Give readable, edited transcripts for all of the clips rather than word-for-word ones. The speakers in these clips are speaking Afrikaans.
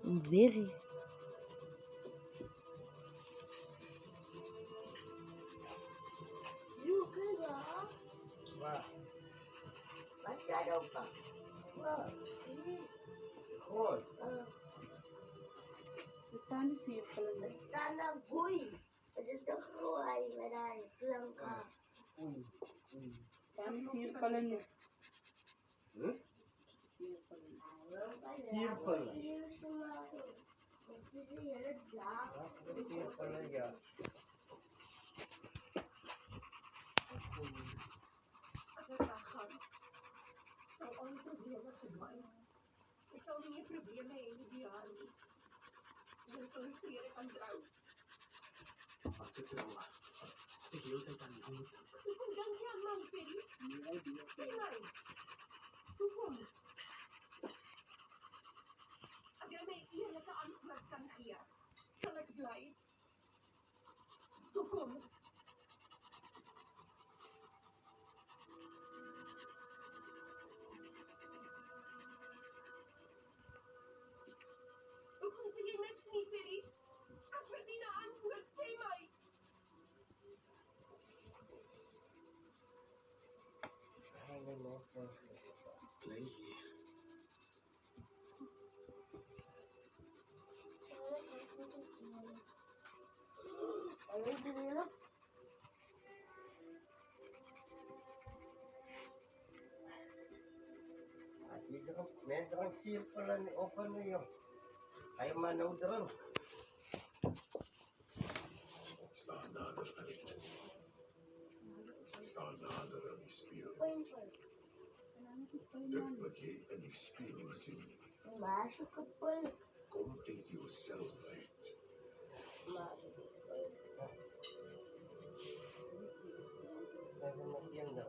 Very. Wah, Masih ada apa? Wah, ini. kol. Tani simple na. Tanah gui. Ada terkeluar dari pelangkah. Tani simple na. Hmm? Simple na. Simple. Simple. Simple aja. Ang problema sa bahay. Isang niya problema ay hindi hali. Yung solitary ang draw. Pagsatrawa, sige yung taytang humutan. Kung ganyan lang, Pili. Sinay. Hukom. Asya may iya na kaanuklat kang kaya. Sa nagblay. Hukom. Hukom sige next ni Pili. Ang perdinaan buat semay. Play here. Ano dulu? Medang simple ni open mo yun. Ay manaw drang. Standaarder verrichten. Standaarder en ik speel. Duplicate en ik speel zin. Masuk ke pul. Kom in yourself uit. Masuk ke pul. Sabi mo yan na.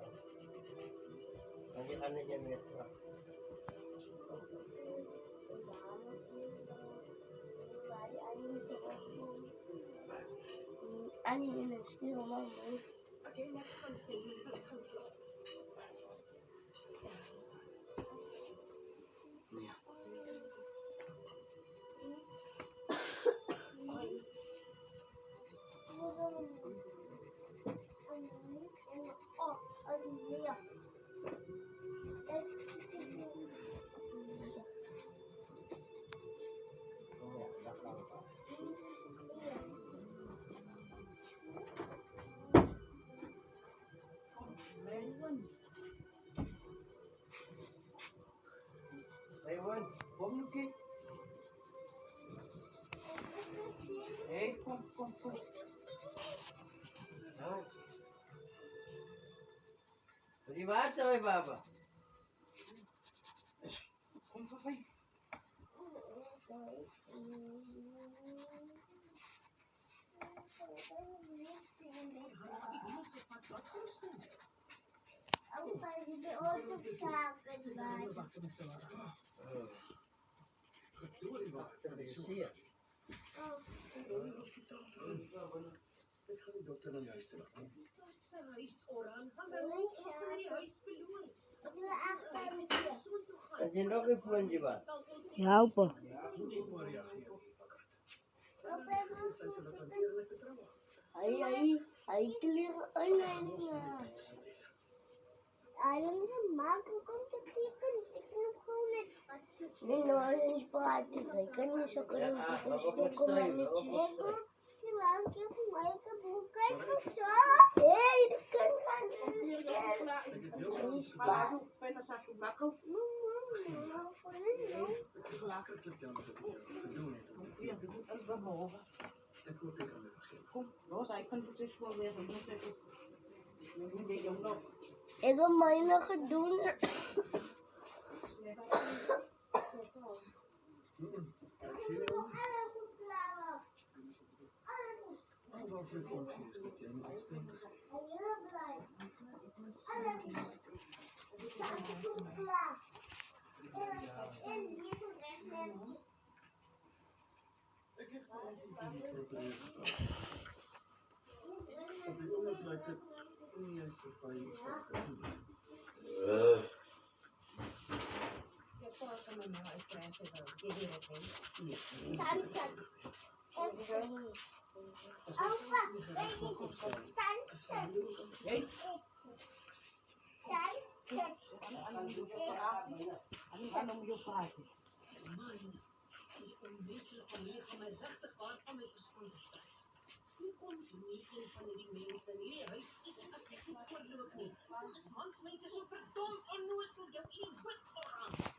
Hindi ka na dyan metro. Ani ini sih ngomong. Asya next kan sing balik kan siya. Mia, Saywan, kom nu ki. Kom. Nah. Di bata may baba. Kom papay. Aku pagi untuk sakit banget. Siya. ik ga de dokter naar juist terug. Sa huis oran. Hanggang ons na rin huis peluan. Sila akan Kasi no kay puan di ba? Ja, pa. Ay clear online na. Alam mo sa mago kung titikan ko na. Nino orange party sa kan mo sa kan ko na ni Chico. Si Mangki kumay ka bukay ko siya. Eh, kan kan. Bago pa na sa bakaw. Ja, dat moet ook wel mogen. Ik wil tegen me vergeten. Kom, los, ik kan het dus wel weer een moet even. Dan doe je hem nog. Ik heb mijne gedaan. Wat voor konkje is dat jij niet stinkt? Ik heb het eigenlijk niet geprobeerd gedaan. Op dit moment lijkt het niet eens of wij iets gaan doen. voor ka man mga aggressive or gigirate. Sunset. Alpha. Sunset. Sunset. Anong yung pati? Man, die onmenselijke manier van my regtig waar van my verstand te kry. Hoe kon nie een van hierdie mense in hierdie huis iets as ek nie oorloop nie? Is mans mense so verdom onnoosel jou eie wit voor aan?